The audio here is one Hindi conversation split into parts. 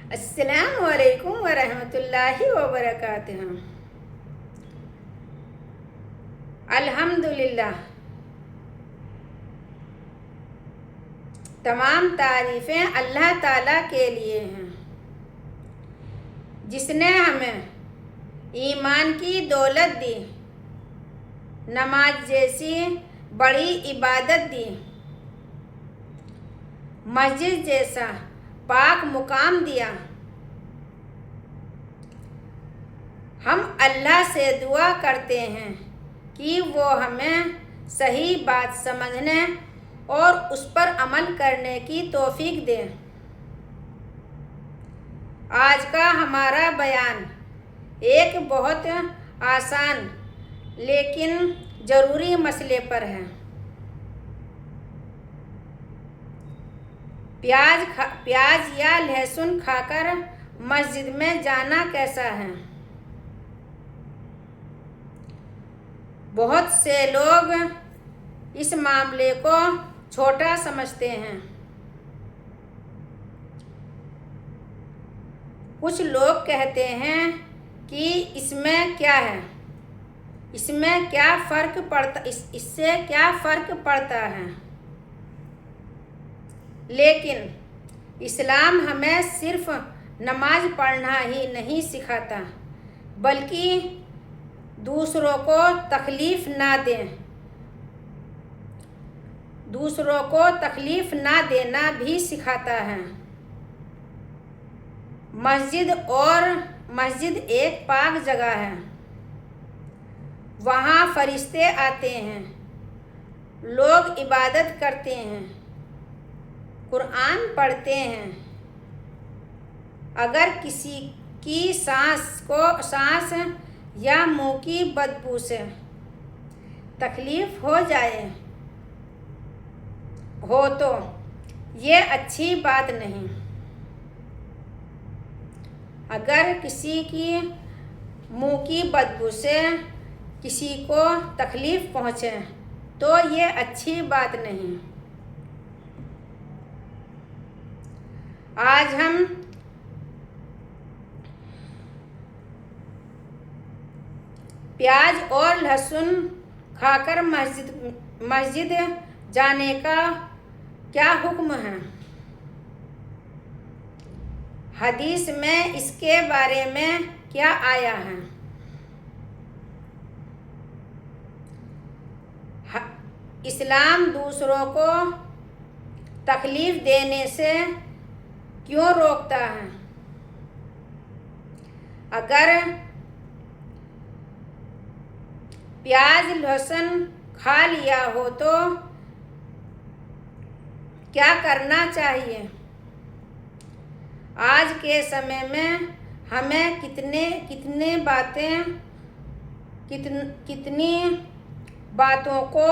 अस्सलामु अलैकुम वरहमतुल्लाहि वबरकातुहू। अल्हम्दुलिल्लाह, तमाम तारीफ़ें अल्लाह ताला के लिए हैं, जिसने हमें ईमान की दौलत दी, नमाज जैसी बड़ी इबादत दी, मस्जिद जैसा पाक मुकाम दिया। हम अल्लाह से दुआ करते हैं कि वो हमें सही बात समझने और उस पर अमल करने की तौफीक दे। आज का हमारा बयान एक बहुत आसान लेकिन ज़रूरी मसले पर है। प्याज या लहसुन खाकर मस्जिद में जाना कैसा है। बहुत से लोग इस मामले को छोटा समझते हैं। कुछ लोग कहते हैं कि इसमें क्या है, इसमें क्या फ़र्क पड़ता, इससे क्या फ़र्क पड़ता है। लेकिन इस्लाम हमें सिर्फ नमाज पढ़ना ही नहीं सिखाता, बल्कि दूसरों को तकलीफ़ ना देना भी सिखाता है। मस्जिद एक पाक जगह है। वहाँ फरिश्ते आते हैं, लोग इबादत करते हैं, कुरान पढ़ते हैं। अगर किसी की सांस या मुंह की बदबू से तकलीफ हो तो ये अच्छी बात नहीं। अगर किसी की मुंह की बदबू से किसी को तकलीफ पहुँचे तो ये अच्छी बात नहीं। आज हम प्याज और लहसुन खाकर मस्जिद जाने का क्या हुक्म है। हदीस में इसके बारे में क्या आया है। इस्लाम दूसरों को तकलीफ देने से क्यों रोकता है। अगर प्याज लहसुन खा लिया हो तो क्या करना चाहिए। आज के समय में हमें कितनी बातों को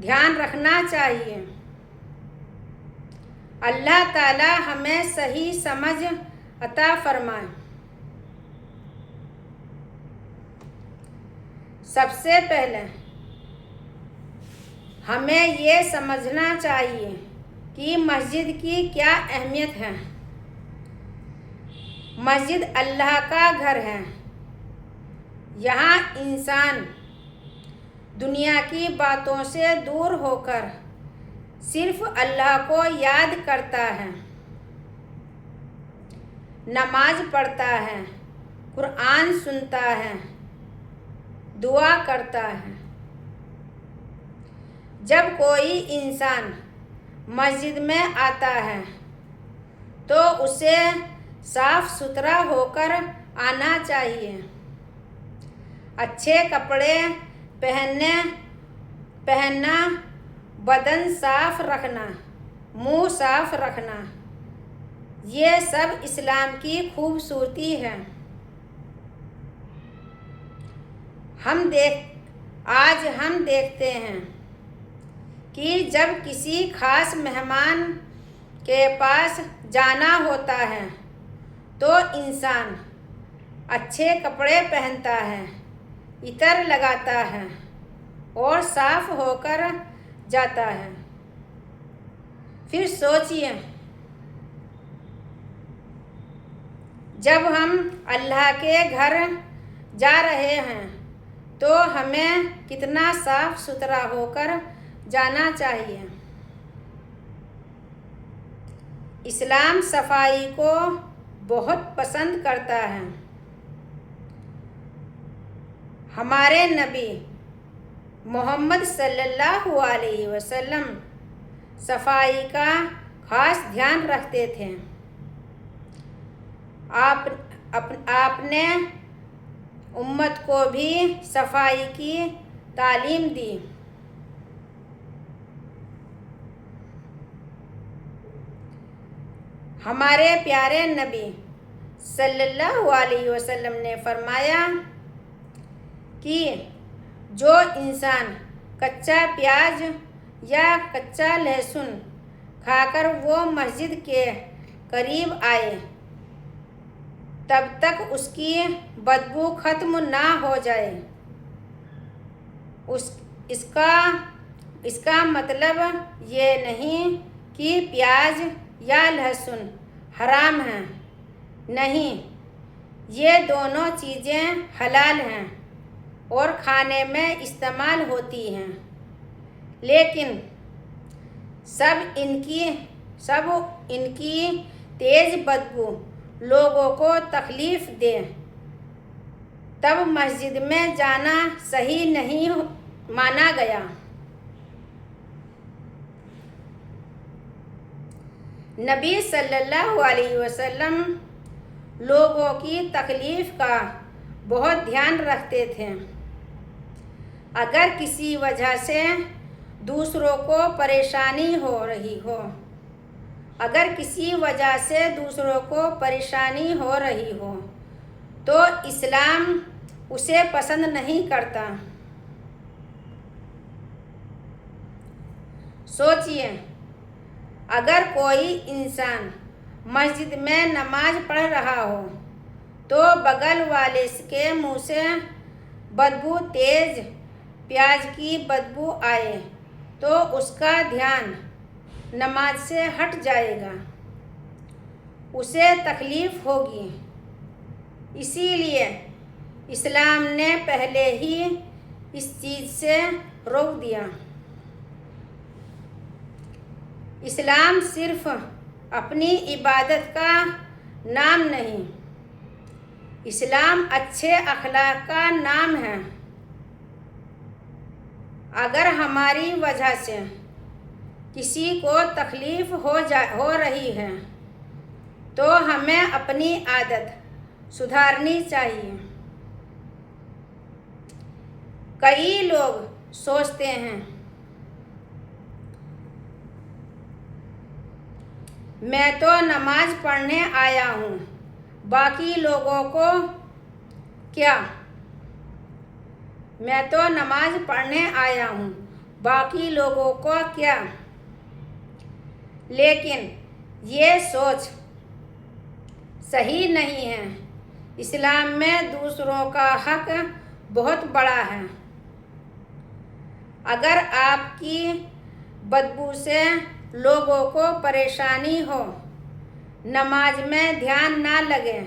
ध्यान रखना चाहिए। अल्लाह ताला हमें सही समझ अता फरमाए। सबसे पहले हमें ये समझना चाहिए कि मस्जिद की क्या अहमियत है। मस्जिद अल्लाह का घर है। यहाँ इंसान दुनिया की बातों से दूर होकर सिर्फ अल्लाह को याद करता है, नमाज पढ़ता है, कुरान सुनता है, दुआ करता है। जब कोई इंसान मस्जिद में आता है तो उसे साफ सुथरा होकर आना चाहिए। अच्छे कपड़े पहनना, बदन साफ रखना, मुंह साफ रखना, ये सब इस्लाम की खूबसूरती है। आज हम देखते हैं कि जब किसी खास मेहमान के पास जाना होता है तो इंसान अच्छे कपड़े पहनता है, इतर लगाता है और साफ होकर जाता है। फिर सोचिए जब हम अल्लाह के घर जा रहे हैं तो हमें कितना साफ सुथरा होकर जाना चाहिए। इस्लाम सफाई को बहुत पसंद करता है। हमारे नबी मोहम्मद सल्लल्लाहु अलैहि वसल्लम सफाई का खास ध्यान रखते थे। आपने उम्मत को भी सफाई की तालीम दी। हमारे प्यारे नबी सल्लल्लाहु अलैहि वसल्लम ने फरमाया कि जो इंसान कच्चा प्याज या कच्चा लहसुन खाकर वो मस्जिद के करीब आए तब तक उसकी बदबू खत्म ना हो जाए, इसका मतलब ये नहीं कि प्याज या लहसुन हराम हैं। नहीं, ये दोनों चीज़ें हलाल हैं और खाने में इस्तेमाल होती हैं, लेकिन सब इनकी तेज़ बदबू लोगों को तकलीफ़ दे तब मस्जिद में जाना सही नहीं माना गया। नबी सल्लल्लाहु अलैहि वसल्लम लोगों की तकलीफ़ का बहुत ध्यान रखते थे। अगर किसी वजह से दूसरों को परेशानी हो रही हो तो इस्लाम उसे पसंद नहीं करता। सोचिए, अगर कोई इंसान मस्जिद में नमाज पढ़ रहा हो तो बगल वाले के मुंह से तेज प्याज की बदबू आए तो उसका ध्यान नमाज से हट जाएगा, उसे तकलीफ़ होगी। इसीलिए इस्लाम ने पहले ही इस चीज़ से रोक दिया। इस्लाम सिर्फ अपनी इबादत का नाम नहीं, इस्लाम अच्छे अखलाक का नाम है। अगर हमारी वजह से किसी को तकलीफ़ हो रही है तो हमें अपनी आदत सुधारनी चाहिए। कई लोग सोचते हैं मैं तो नमाज पढ़ने आया हूँ, बाकी लोगों को क्या? मैं तो नमाज पढ़ने आया हूँ, बाकी लोगों को क्या? लेकिन ये सोच सही नहीं है। इस्लाम में दूसरों का हक बहुत बड़ा है। अगर आपकी बदबू से लोगों को परेशानी हो, नमाज में ध्यान ना लगे,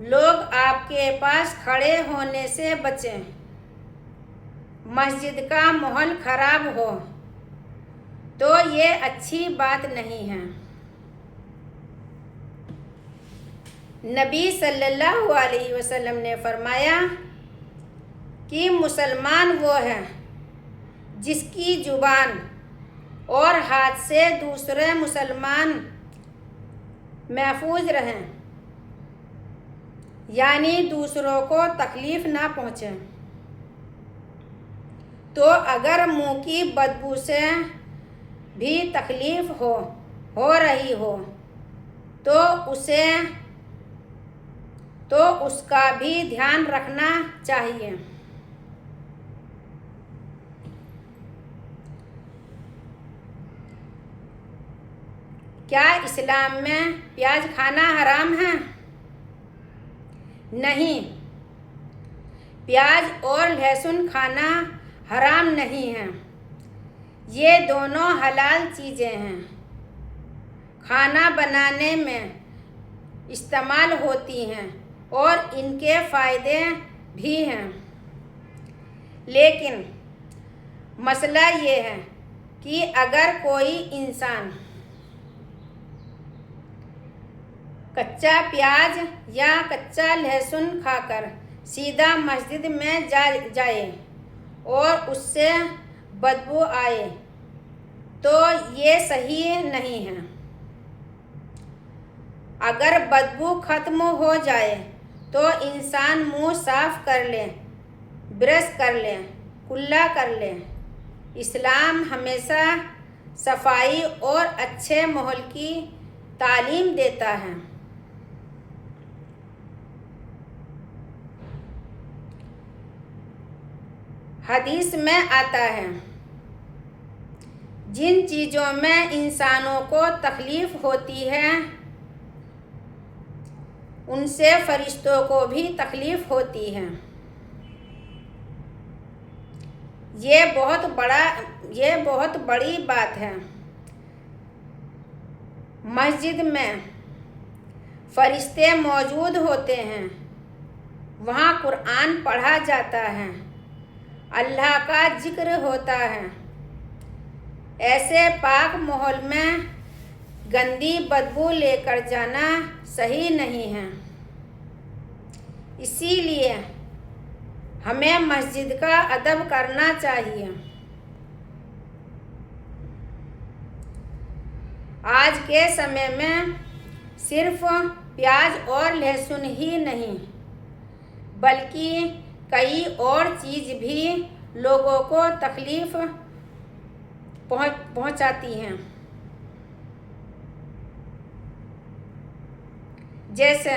लोग आपके पास खड़े होने से बचें, मस्जिद का माहौल खराब हो, तो ये अच्छी बात नहीं है। नबी सल्लल्लाहु अलैहि वसल्लम ने फरमाया कि मुसलमान वो है जिसकी जुबान और हाथ से दूसरे मुसलमान महफूज रहें, यानी दूसरों को तकलीफ़ ना पहुँचे। तो अगर मुंह की बदबू से भी तकलीफ़ हो रही हो तो उसका भी ध्यान रखना चाहिए। क्या इस्लाम में प्याज खाना हराम है? नहीं, प्याज और लहसुन खाना हराम नहीं है। ये दोनों हलाल चीज़ें हैं। खाना बनाने में इस्तेमाल होती हैं और इनके फ़ायदे भी हैं। लेकिन मसला ये है कि अगर कोई इंसान कच्चा प्याज या कच्चा लहसुन खाकर सीधा मस्जिद में जाए और उससे बदबू आए तो ये सही नहीं है। अगर बदबू खत्म हो जाए तो इंसान मुंह साफ कर ले, ब्रश कर ले, कुल्ला कर ले। इस्लाम हमेशा सफाई और अच्छे माहौल की तालीम देता है। हदीस में आता है, जिन चीज़ों में इंसानों को तकलीफ़ होती है उनसे फरिश्तों को भी तकलीफ़ होती है। ये बहुत बड़ी बात है। मस्जिद में फरिश्ते मौजूद होते हैं, वहाँ कुरान पढ़ा जाता है, अल्लाह का जिक्र होता है। ऐसे पाक माहौल में गंदी बदबू लेकर जाना सही नहीं है। इसीलिए हमें मस्जिद का अदब करना चाहिए। आज के समय में सिर्फ प्याज और लहसुन ही नहीं बल्कि कई और चीज़ भी लोगों को तकलीफ़ पहुंचाती हैं। जैसे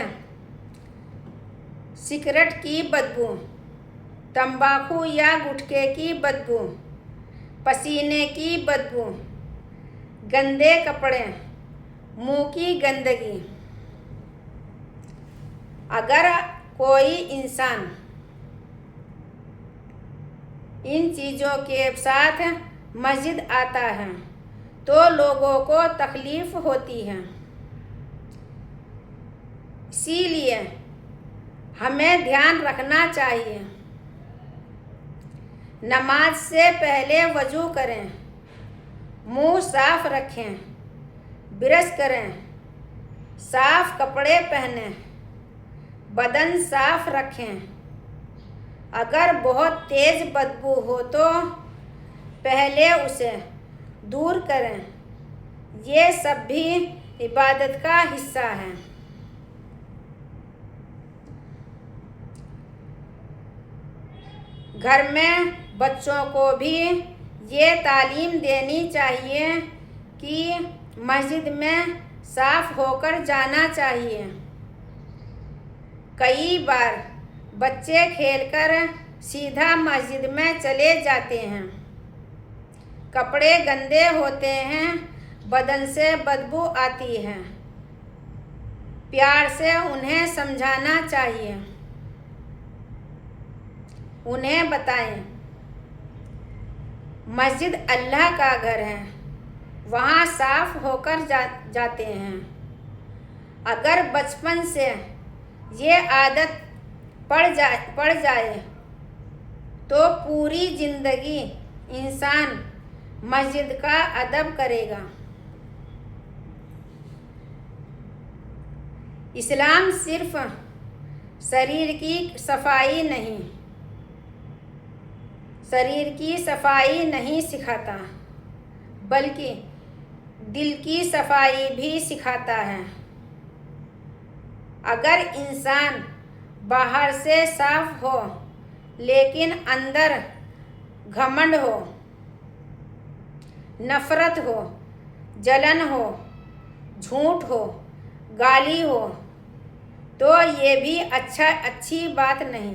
सिगरेट की बदबू, तंबाकू या गुटखे की बदबू, पसीने की बदबू, गंदे कपड़े, मुंह की गंदगी। अगर कोई इंसान इन चीज़ों के साथ मस्जिद आता है तो लोगों को तकलीफ़ होती है। इसीलिए हमें ध्यान रखना चाहिए। नमाज से पहले वज़ू करें, मुंह साफ रखें, ब्रश करें, साफ कपड़े पहनें, बदन साफ रखें। अगर बहुत तेज़ बदबू हो तो पहले उसे दूर करें। ये सब भी इबादत का हिस्सा है। घर में बच्चों को भी ये तालीम देनी चाहिए कि मस्जिद में साफ होकर जाना चाहिए। कई बार बच्चे खेलकर सीधा मस्जिद में चले जाते हैं। कपड़े गंदे होते हैं, बदन से बदबू आती है। प्यार से उन्हें समझाना चाहिए। उन्हें बताएं, मस्जिद अल्लाह का घर है, वहाँ साफ होकर जाते हैं। अगर बचपन से ये आदत पड़ जाए तो पूरी ज़िंदगी इंसान मस्जिद का अदब करेगा। इस्लाम सिर्फ शरीर की सफाई नहीं सिखाता बल्कि दिल की सफाई भी सिखाता है। अगर इंसान बाहर से साफ हो लेकिन अंदर घमंड हो, नफरत हो, जलन हो, झूठ हो, गाली हो तो ये भी अच्छी बात नहीं।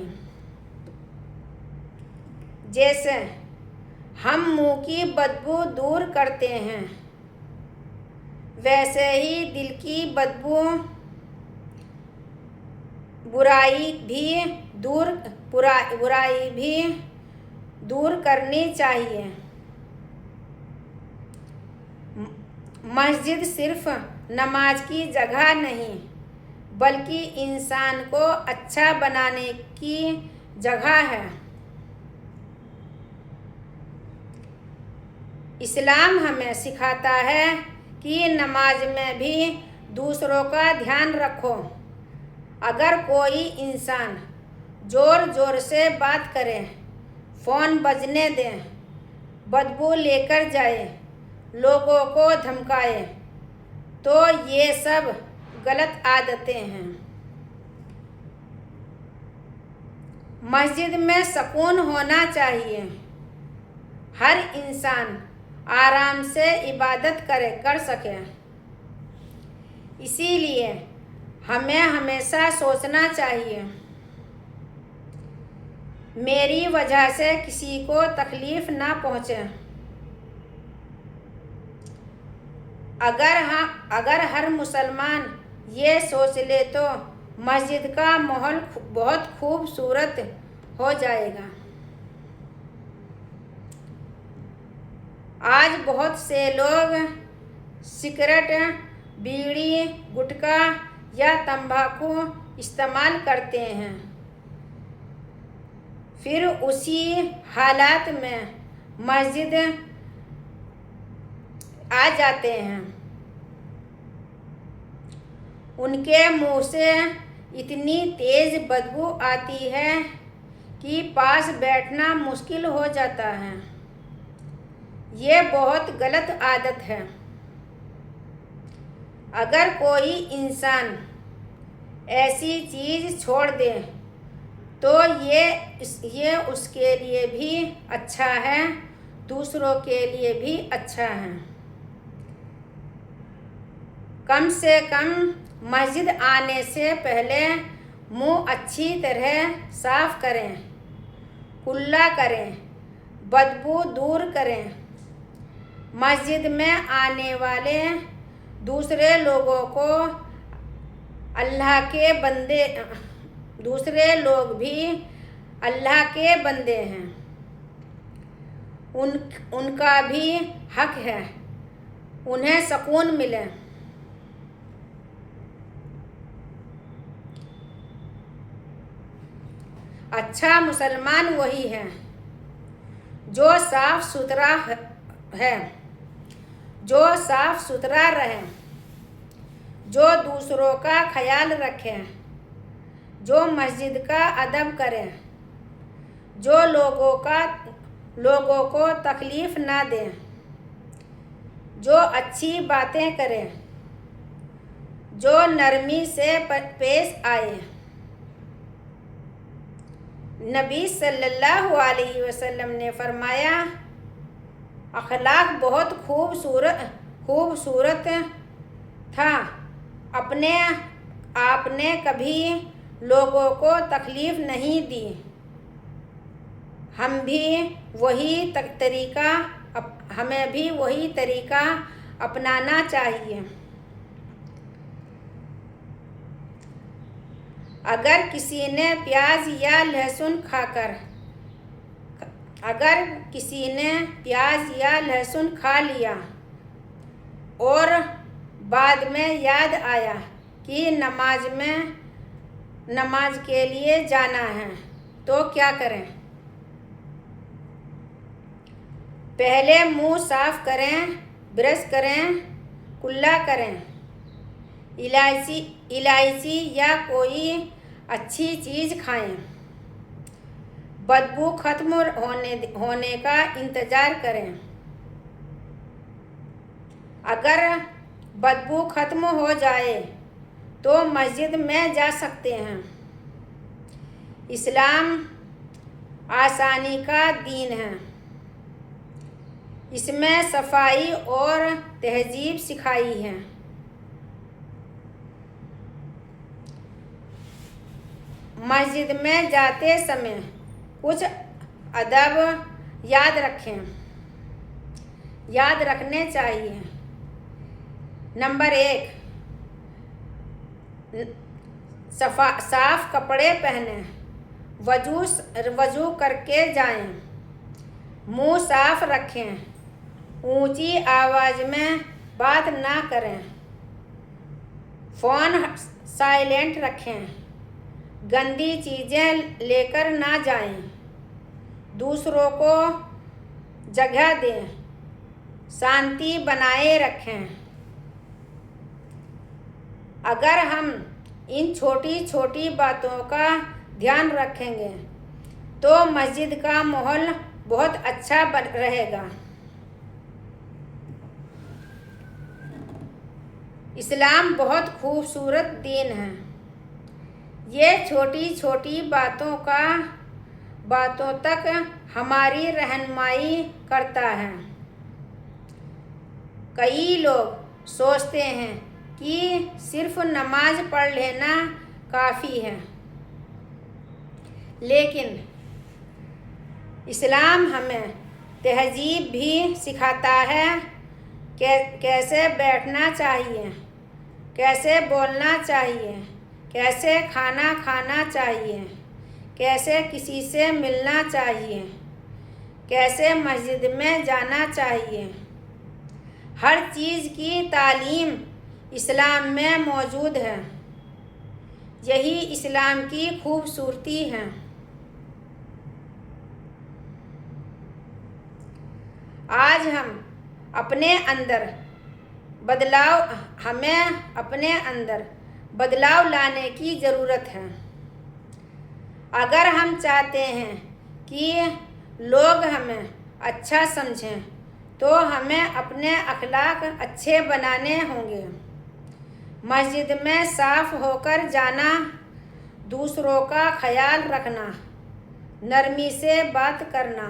जैसे हम मुंह की बदबू दूर करते हैं वैसे ही दिल की बदबू बुराई भी दूर करनी चाहिए। मस्जिद सिर्फ नमाज की जगह नहीं बल्कि इंसान को अच्छा बनाने की जगह है। इस्लाम हमें सिखाता है कि नमाज में भी दूसरों का ध्यान रखो। अगर कोई इंसान ज़ोर ज़ोर से बात करे, फ़ोन बजने दे, बदबू लेकर जाए, लोगों को धमकाए, तो ये सब गलत आदतें हैं। मस्जिद में सुकून होना चाहिए। हर इंसान आराम से इबादत कर सके। इसीलिए हमें हमेशा सोचना चाहिए, मेरी वजह से किसी को तकलीफ़ ना पहुँचे। अगर हर मुसलमान ये सोच ले तो मस्जिद का माहौल बहुत खूबसूरत हो जाएगा। आज बहुत से लोग सिगरेट, बीड़ी, गुटखा या तंबाकू इस्तेमाल करते हैं, फिर उसी हालात में मस्जिद आ जाते हैं। उनके मुंह से इतनी तेज़ बदबू आती है कि पास बैठना मुश्किल हो जाता है। ये बहुत गलत आदत है। अगर कोई इंसान ऐसी चीज़ छोड़ दे तो ये उसके लिए भी अच्छा है, दूसरों के लिए भी अच्छा है। कम से कम मस्जिद आने से पहले मुंह अच्छी तरह साफ करें, कुल्ला करें, बदबू दूर करें। मस्जिद में आने वाले दूसरे लोग भी अल्लाह के बंदे हैं। उनका भी हक है उन्हें सुकून मिले। अच्छा मुसलमान वही है जो साफ सुथरा रहे, जो दूसरों का ख्याल रखे, जो मस्जिद का अदब करे, जो लोगों को तकलीफ़ ना दे, जो अच्छी बातें करे, जो नरमी से पेश आए। नबी सल्लल्लाहु अलैहि वसल्लम ने फरमाया, अखलाक बहुत खूबसूरत था। आपने कभी लोगों को तकलीफ़ नहीं दी। हमें भी वही तरीका अपनाना चाहिए। अगर किसी ने प्याज या लहसुन खा लिया और बाद में याद आया कि नमाज के लिए जाना है, तो क्या करें? पहले मुंह साफ करें, ब्रश करें, कुल्ला करें, इलायची या कोई अच्छी चीज़ खाएं। बदबू खत्म होने का इंतज़ार करें। अगर बदबू खत्म हो जाए तो मस्जिद में जा सकते हैं। इस्लाम आसानी का दीन है। इसमें सफाई और तहजीब सिखाई है। मस्जिद में जाते समय कुछ अदब याद रखने चाहिए। नंबर 1, साफ कपड़े पहने, वजू करके जाएं, मुंह साफ रखें, ऊंची आवाज़ में बात ना करें, फ़ोन साइलेंट रखें, गंदी चीज़ें लेकर ना जाएं, दूसरों को जगह दें, शांति बनाए रखें। अगर हम इन छोटी छोटी बातों का ध्यान रखेंगे तो मस्जिद का माहौल बहुत अच्छा रहेगा। इस्लाम बहुत खूबसूरत दीन है। ये छोटी छोटी बातों तक हमारी रहनुमाई करता है। कई लोग सोचते हैं कि सिर्फ नमाज पढ़ लेना काफ़ी है, लेकिन इस्लाम हमें तहजीब भी सिखाता है। कैसे बैठना चाहिए, कैसे बोलना चाहिए, कैसे खाना खाना चाहिए, कैसे किसी से मिलना चाहिए, कैसे मस्जिद में जाना चाहिए। हर चीज़ की तालीम इस्लाम में मौजूद है। यही इस्लाम की खूबसूरती है। आज हमें अपने अंदर बदलाव लाने की ज़रूरत है। अगर हम चाहते हैं कि लोग हमें अच्छा समझें तो हमें अपने अखलाक अच्छे बनाने होंगे। मस्जिद में साफ होकर जाना, दूसरों का ख्याल रखना, नरमी से बात करना,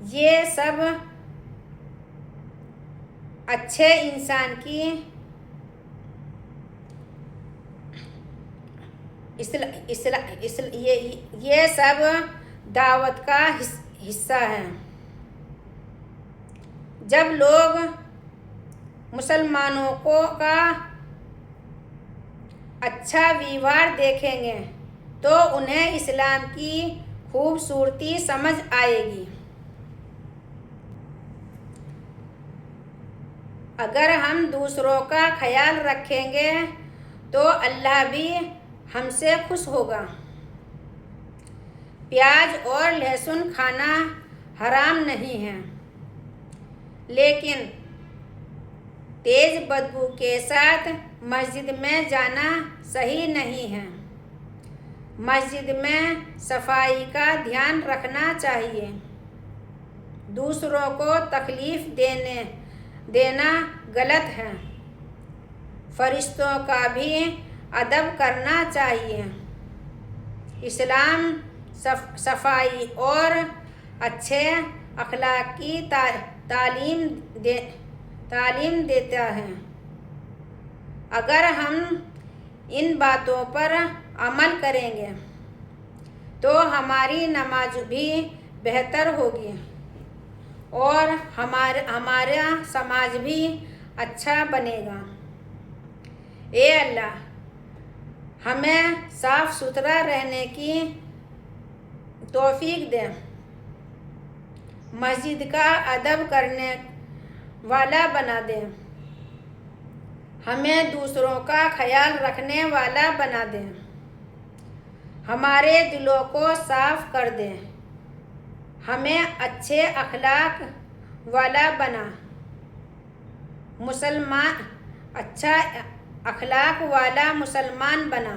ये सब अच्छे इंसान की ये सब दावत का हिस्सा है। जब लोग मुसलमानों का अच्छा व्यवहार देखेंगे तो उन्हें इस्लाम की खूबसूरती समझ आएगी। अगर हम दूसरों का ख्याल रखेंगे तो अल्लाह भी हमसे खुश होगा। प्याज और लहसुन खाना हराम नहीं है, लेकिन तेज बदबू के साथ मस्जिद में जाना सही नहीं है। मस्जिद में सफाई का ध्यान रखना चाहिए। दूसरों को तकलीफ देना गलत है। फरिश्तों का भी अदब करना चाहिए। इस्लाम सफाई और अच्छे अखलाक की तालीम देता है। अगर हम इन बातों पर अमल करेंगे तो हमारी नमाज भी बेहतर होगी और हमारा समाज भी अच्छा बनेगा। ए अल्लाह, हमें साफ सुथरा रहने की तौफीक दे, मस्जिद का अदब करने वाला बना दे, हमें दूसरों का ख्याल रखने वाला बना दे, हमारे दिलों को साफ कर दे, हमें अच्छे अखलाक वाला बना, अच्छा अखलाक वाला मुसलमान बना,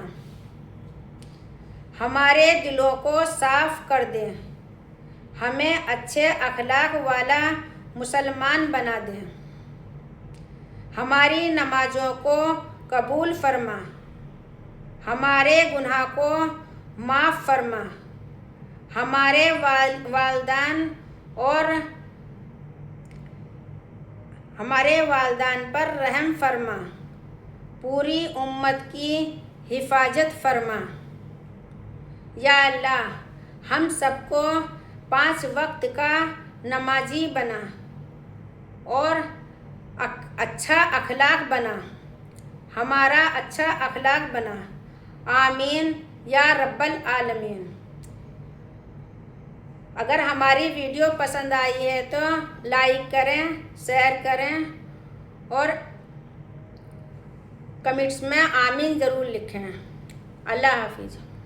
हमारे दिलों को साफ कर दे, हमें अच्छे अखलाक वाला मुसलमान बना दे, हमारी नमाजों को कबूल फरमा, हमारे गुनाह को माफ़ फरमा, हमारे वालिदैन पर रहम फरमा, पूरी उम्मत की हिफाजत फरमा। या अल्लाह, हम सबको 5 वक्त का नमाजी बना और अच्छा अखलाक बना, हमारा अच्छा अखलाक बना। आमीन या रब्बल आलमीन। अगर हमारी वीडियो पसंद आई है तो लाइक करें, शेयर करें और कमेंट्स में आमीन ज़रूर लिखें। अल्लाह हाफिज़।